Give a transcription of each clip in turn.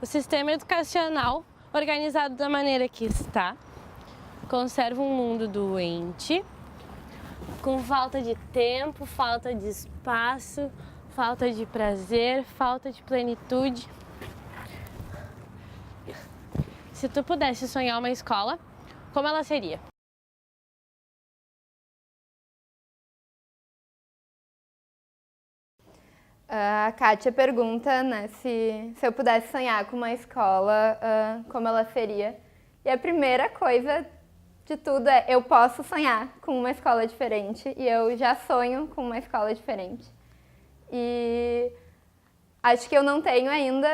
O sistema educacional, organizado da maneira que está, conserva um mundo doente, com falta de tempo, falta de espaço, falta de prazer, falta de plenitude. Se tu pudesse sonhar uma escola, como ela seria? A Kátia pergunta, né, se eu pudesse sonhar com uma escola, como ela seria. E a primeira coisa de tudo é, eu posso sonhar com uma escola diferente e eu já sonho com uma escola diferente. E acho que eu não tenho ainda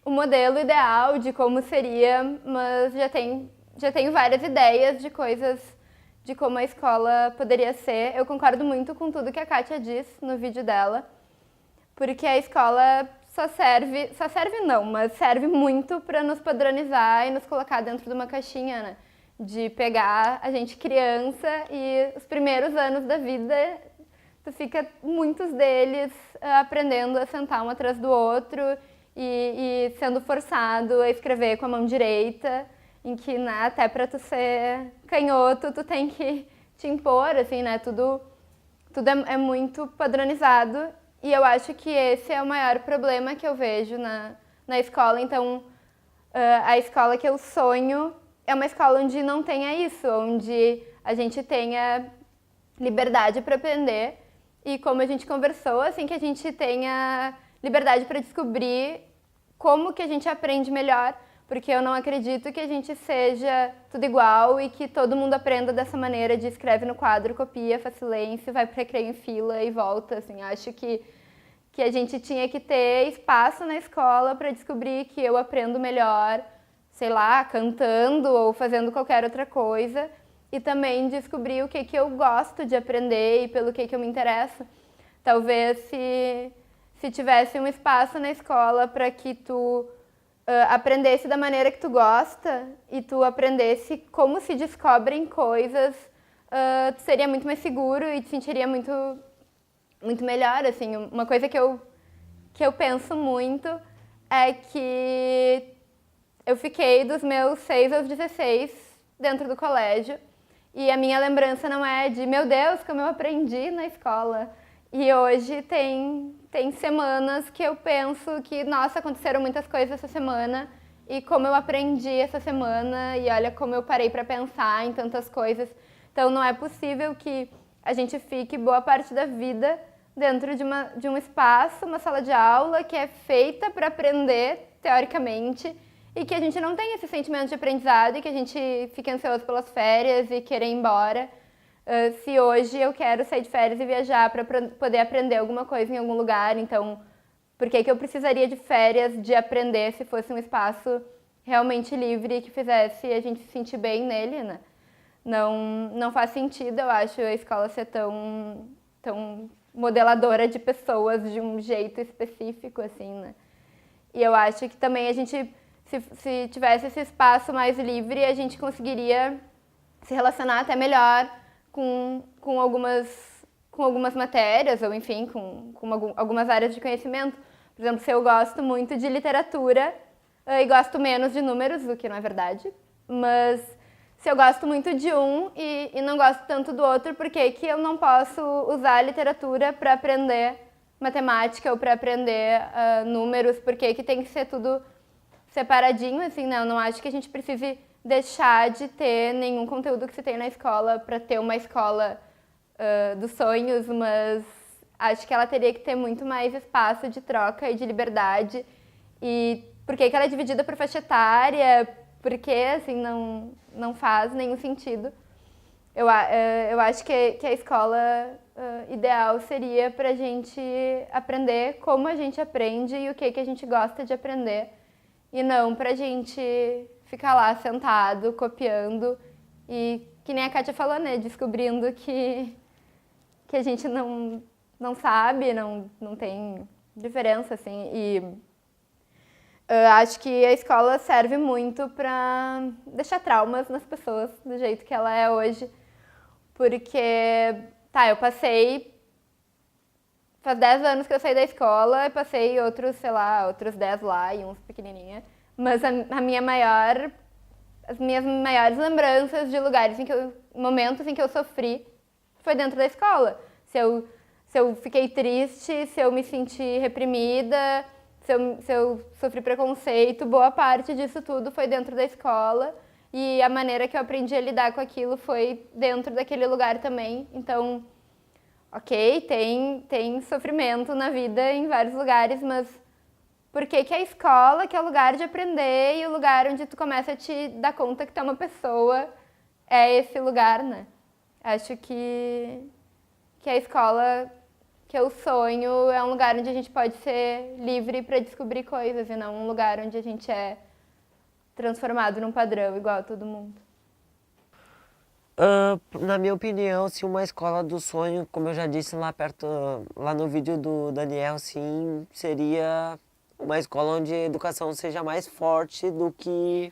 o modelo ideal de como seria, mas já tenho várias ideias de coisas de como a escola poderia ser. Eu concordo muito com tudo que a Kátia diz no vídeo dela, porque a escola mas serve muito para nos padronizar e nos colocar dentro de uma caixinha, né? De pegar a gente criança e os primeiros anos da vida, tu fica muitos deles aprendendo a sentar um atrás do outro e sendo forçado a escrever com a mão direita, em que, né, até para tu ser canhoto, tu tem que te impor, assim, né, tudo é muito padronizado, e eu acho que esse é o maior problema que eu vejo na escola. Então, a escola que eu sonho é uma escola onde não tenha isso, onde a gente tenha liberdade para aprender, e como a gente conversou, assim, que a gente tenha liberdade para descobrir como que a gente aprende melhor, porque eu não acredito que a gente seja tudo igual e que todo mundo aprenda dessa maneira de escreve no quadro, copia, faz silêncio, vai para o recreio em fila e volta. Assim, acho que a gente tinha que ter espaço na escola para descobrir que eu aprendo melhor, sei lá, cantando ou fazendo qualquer outra coisa, e também descobrir o que eu gosto de aprender e pelo que eu me interesso. Talvez se tivesse um espaço na escola para que tu aprendesse da maneira que tu gosta e tu aprendesse como se descobrem coisas, tu seria muito mais seguro e te sentiria muito, muito melhor, assim. Uma coisa que eu penso muito é que eu fiquei dos meus 6 aos 16 dentro do colégio e a minha lembrança não é de, meu Deus, como eu aprendi na escola. E hoje tem semanas que eu penso que, nossa, aconteceram muitas coisas essa semana e como eu aprendi essa semana e olha como eu parei para pensar em tantas coisas. Então não é possível que a gente fique boa parte da vida dentro de um espaço, uma sala de aula que é feita para aprender, teoricamente, e que a gente não tem esse sentimento de aprendizado e que a gente fica ansioso pelas férias e querer ir embora. Se hoje eu quero sair de férias e viajar para poder aprender alguma coisa em algum lugar, então por que eu precisaria de férias de aprender se fosse um espaço realmente livre que fizesse a gente se sentir bem nele, né? Não faz sentido, eu acho, a escola ser tão modeladora de pessoas de um jeito específico, assim, né? E eu acho que também a gente, se tivesse esse espaço mais livre, a gente conseguiria se relacionar até melhor com algumas matérias, ou enfim, com algumas áreas de conhecimento. Por exemplo, se eu gosto muito de literatura e gosto menos de números, o que não é verdade, mas se eu gosto muito de um e não gosto tanto do outro, por que eu não posso usar a literatura para aprender matemática ou para aprender números? Por que tem que ser tudo separadinho, assim, né? Eu não acho que a gente precise deixar de ter nenhum conteúdo que se tem na escola para ter uma escola dos sonhos, mas acho que ela teria que ter muito mais espaço de troca e de liberdade. E por que ela é dividida por faixa etária? Porque, assim, não faz nenhum sentido. Eu acho que a escola ideal seria para a gente aprender como a gente aprende e o que a gente gosta de aprender. E não para a gente ficar lá sentado, copiando e, que nem a Kátia falou, né, descobrindo que a gente não sabe, não tem diferença, assim. E acho que a escola serve muito para deixar traumas nas pessoas do jeito que ela é hoje. Porque, eu passei faz 10 anos que eu saí da escola, passei outros, sei lá, outros 10 lá e uns pequenininha. Mas as minhas maiores lembranças de lugares momentos em que eu sofri foi dentro da escola. Se eu fiquei triste, se eu me senti reprimida, se eu sofri preconceito, boa parte disso tudo foi dentro da escola. E a maneira que eu aprendi a lidar com aquilo foi dentro daquele lugar também. Então, ok, tem sofrimento na vida em vários lugares, mas por que que a escola, que é o lugar de aprender e o lugar onde tu começa a te dar conta que tu é uma pessoa, é esse lugar, né? Acho que a escola, que eu sonho, é um lugar onde a gente pode ser livre para descobrir coisas e não um lugar onde a gente é transformado num padrão igual a todo mundo. Na minha opinião, se uma escola do sonho, como eu já disse lá no vídeo do Daniel, sim, seria uma escola onde a educação seja mais forte do que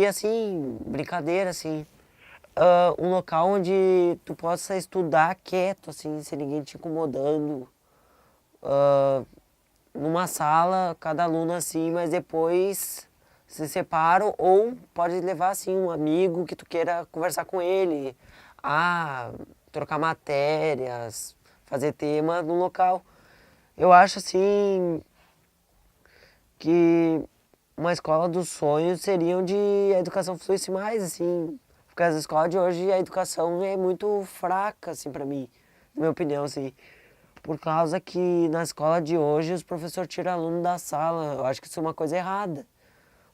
assim, brincadeira, assim. Um local onde tu possa estudar quieto, assim, sem ninguém te incomodando. Numa sala, cada aluno assim, mas depois se separam, ou pode levar assim um amigo que tu queira conversar com ele, trocar matérias, fazer tema no local. Eu acho assim que uma escola dos sonhos seria onde a educação fluísse mais, assim, porque as escolas de hoje a educação é muito fraca, assim, para mim, na minha opinião, assim. Por causa que na escola de hoje os professores tiram aluno da sala. Eu acho que isso é uma coisa errada.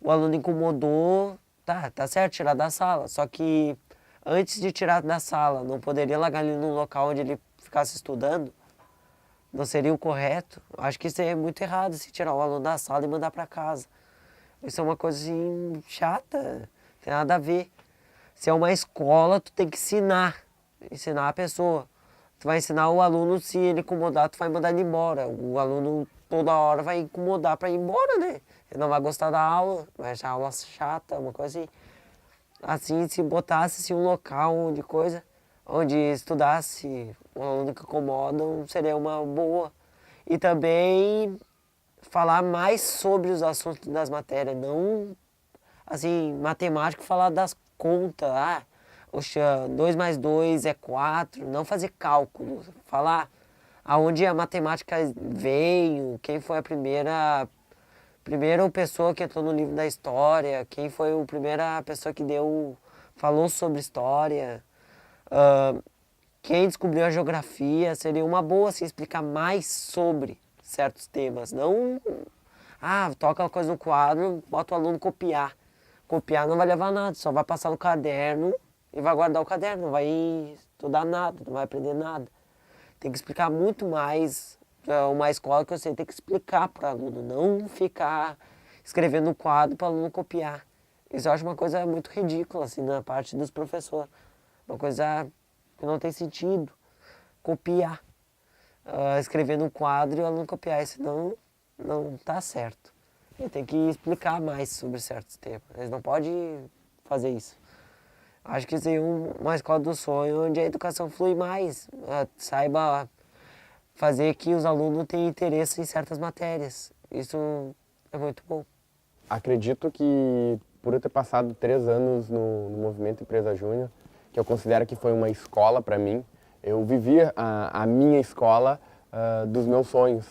O aluno incomodou, tá certo, tirar da sala. Só que antes de tirar da sala, não poderia largar ele num local onde ele ficasse estudando? Não seria o correto? Eu acho que isso é muito errado, se tirar o aluno da sala e mandar para casa. Isso é uma coisa assim, chata, não tem nada a ver. Se é uma escola, tu tem que ensinar a pessoa. Tu vai ensinar o aluno, se ele incomodar, tu vai mandar ele embora. O aluno toda hora vai incomodar para ir embora, né? Ele não vai gostar da aula, vai achar a aula chata, uma coisa assim. Assim, se botasse assim, um local de coisa, onde estudasse um aluno que incomoda, seria uma boa. E também falar mais sobre os assuntos das matérias, não, assim, matemática, falar das contas, Oxa, 2 mais 2 é 4, não fazer cálculo, falar aonde a matemática veio, quem foi a primeira pessoa que entrou no livro da história, quem foi a primeira pessoa que falou sobre história, quem descobriu a geografia. Seria uma boa assim, explicar mais sobre certos temas, não, toca uma coisa no quadro, bota o aluno copiar. Copiar não vai levar nada, só vai passar no caderno e vai guardar o caderno, não vai estudar nada, não vai aprender nada. Tem que explicar muito mais. Uma escola que eu sei tem que explicar para o aluno, não ficar escrevendo no quadro para o aluno copiar. Isso eu acho uma coisa muito ridícula, assim, na parte dos professores. Uma coisa que não tem sentido. Copiar. Escrever no quadro e o aluno copiar, senão não tá certo. Ele tem que explicar mais sobre certos temas. Eles não podem fazer isso. Acho que seria uma escola do sonho onde a educação flui mais, saiba fazer que os alunos tenham interesse em certas matérias. Isso é muito bom. Acredito que por eu ter passado 3 anos no Movimento Empresa Júnior, que eu considero que foi uma escola para mim, eu vivia a minha escola dos meus sonhos.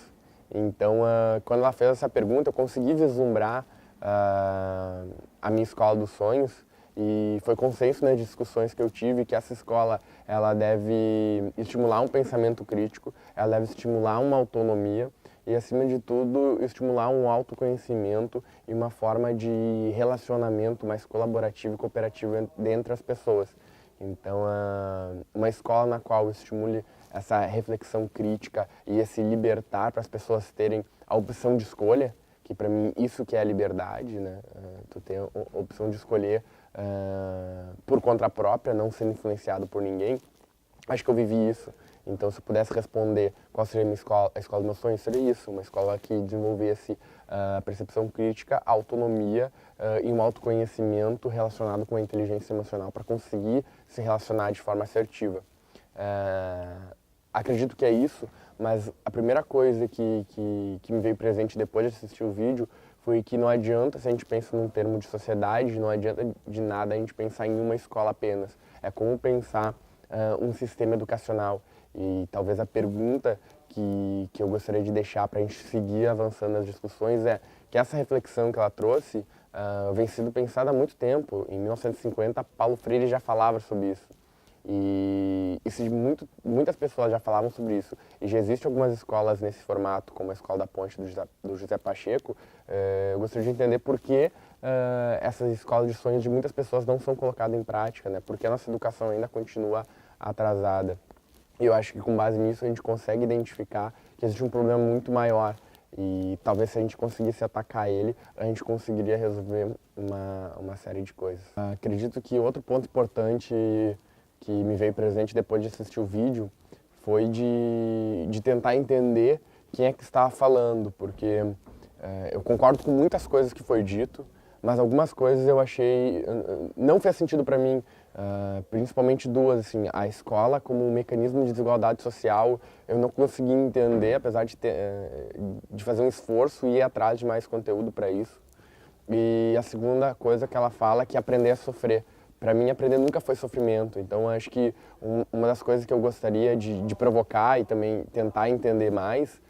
Então, quando ela fez essa pergunta, eu consegui vislumbrar a minha escola dos sonhos. E foi consenso nas discussões que eu tive que essa escola ela deve estimular um pensamento crítico, ela deve estimular uma autonomia e, acima de tudo, estimular um autoconhecimento e uma forma de relacionamento mais colaborativo e cooperativo entre as pessoas. Então, uma escola na qual estimule essa reflexão crítica e esse libertar para as pessoas terem a opção de escolha, que para mim isso que é a liberdade, né? Tu ter a opção de escolher por conta própria, não sendo influenciado por ninguém. Acho que eu vivi isso. Então, se eu pudesse responder qual seria a escola dos meus sonhos, seria isso. Uma escola que desenvolvesse a percepção crítica, a autonomia e um autoconhecimento relacionado com a inteligência emocional para conseguir se relacionar de forma assertiva. acredito que é isso, mas a primeira coisa que me veio presente depois de assistir o vídeo foi que não adianta, se a gente pensa num termo de sociedade, não adianta de nada a gente pensar em uma escola apenas. É como pensar um sistema educacional. E talvez a pergunta que eu gostaria de deixar para a gente seguir avançando nas discussões é que essa reflexão que ela trouxe vem sendo pensada há muito tempo. Em 1950, Paulo Freire já falava sobre isso. E muitas pessoas já falavam sobre isso. E já existem algumas escolas nesse formato, como a Escola da Ponte do José Pacheco. Eu gostaria de entender por que essas escolas de sonhos de muitas pessoas não são colocadas em prática, né? Porque a nossa educação ainda continua atrasada. E eu acho que com base nisso a gente consegue identificar que existe um problema muito maior. E talvez se a gente conseguisse atacar ele, a gente conseguiria resolver uma série de coisas. Acredito que outro ponto importante que me veio presente depois de assistir o vídeo foi de tentar entender quem é que estava falando, porque eu concordo com muitas coisas que foi dito, mas algumas coisas eu achei não fez sentido para mim, principalmente duas, assim, a escola como um mecanismo de desigualdade social, eu não consegui entender, apesar de fazer um esforço e ir atrás de mais conteúdo para isso. E a segunda coisa que ela fala é que aprender a sofrer. Para mim, aprender nunca foi sofrimento, então acho que uma das coisas que eu gostaria de provocar e também tentar entender mais,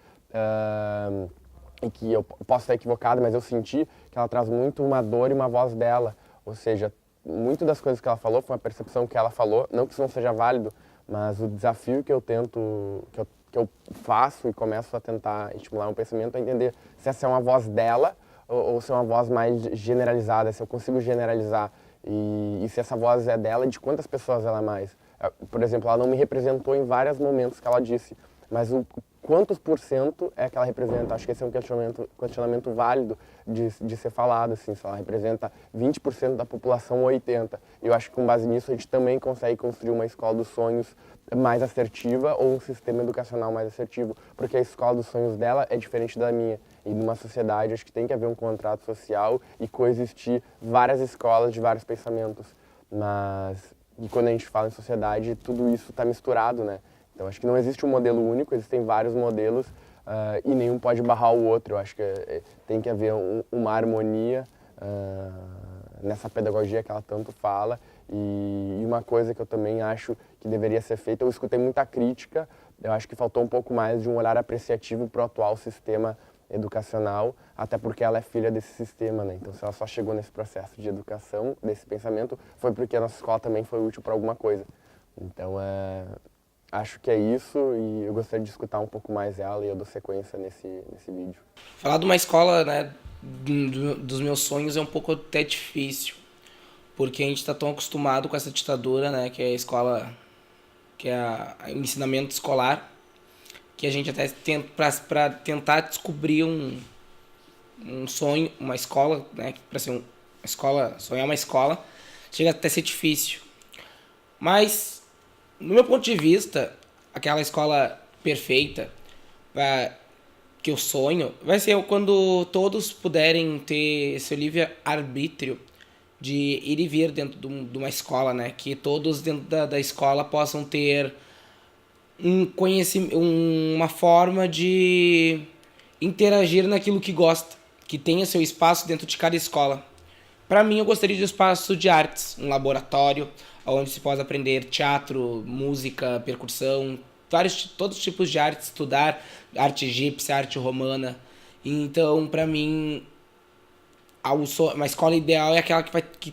e que eu posso estar equivocado, mas eu senti que ela traz muito uma dor e uma voz dela, ou seja, muito das coisas que ela falou foi uma percepção que ela falou, não que isso não seja válido, mas o desafio que eu tento, que eu faço e começo a tentar estimular um pensamento é entender se essa é uma voz dela ou se é uma voz mais generalizada, se eu consigo generalizar. E se essa voz é dela, de quantas pessoas ela é mais? Por exemplo, ela não me representou em vários momentos que ela disse, mas quantos por cento é que ela representa? Acho que esse é um questionamento válido de ser falado, assim, se ela representa 20% da população ou 80%. Eu acho que com base nisso a gente também consegue construir uma escola dos sonhos mais assertiva ou um sistema educacional mais assertivo, porque a escola dos sonhos dela é diferente da minha. E numa sociedade acho que tem que haver um contrato social e coexistir várias escolas de vários pensamentos. E quando a gente fala em sociedade, tudo isso está misturado, né? Então acho que não existe um modelo único, existem vários modelos e nenhum pode barrar o outro. Eu acho que tem que haver uma harmonia nessa pedagogia que ela tanto fala. E uma coisa que eu também acho que deveria ser feita, eu escutei muita crítica, eu acho que faltou um pouco mais de um olhar apreciativo para o atual sistema educacional, até porque ela é filha desse sistema, né? Então se ela só chegou nesse processo de educação, desse pensamento, foi porque a nossa escola também foi útil para alguma coisa. Então acho que é isso e eu gostaria de escutar um pouco mais ela e eu dou sequência nesse vídeo. Falar de uma escola, né, dos meus sonhos é um pouco até difícil, porque a gente está tão acostumado com essa ditadura, né, que é a escola, que é o ensinamento escolar, que a gente até tenta, para tentar descobrir um sonho, uma escola, né, para ser uma escola, sonhar uma escola, chega até a ser difícil. Mas, no meu ponto de vista, aquela escola perfeita que eu sonho vai ser quando todos puderem ter seu livre-arbítrio de ir e vir dentro de uma escola, né? Que todos dentro da escola possam ter um conhecimento, uma forma de interagir naquilo que gosta, que tenha seu espaço dentro de cada escola. Para mim, eu gostaria de um espaço de artes, um laboratório onde se possa aprender teatro, música, percussão, todos os tipos de arte, estudar arte egípcia, arte romana. Então, para mim, uma escola ideal é aquela que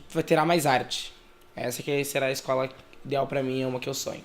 vai ter mais arte. Essa que será a escola ideal para mim, é uma que eu sonho.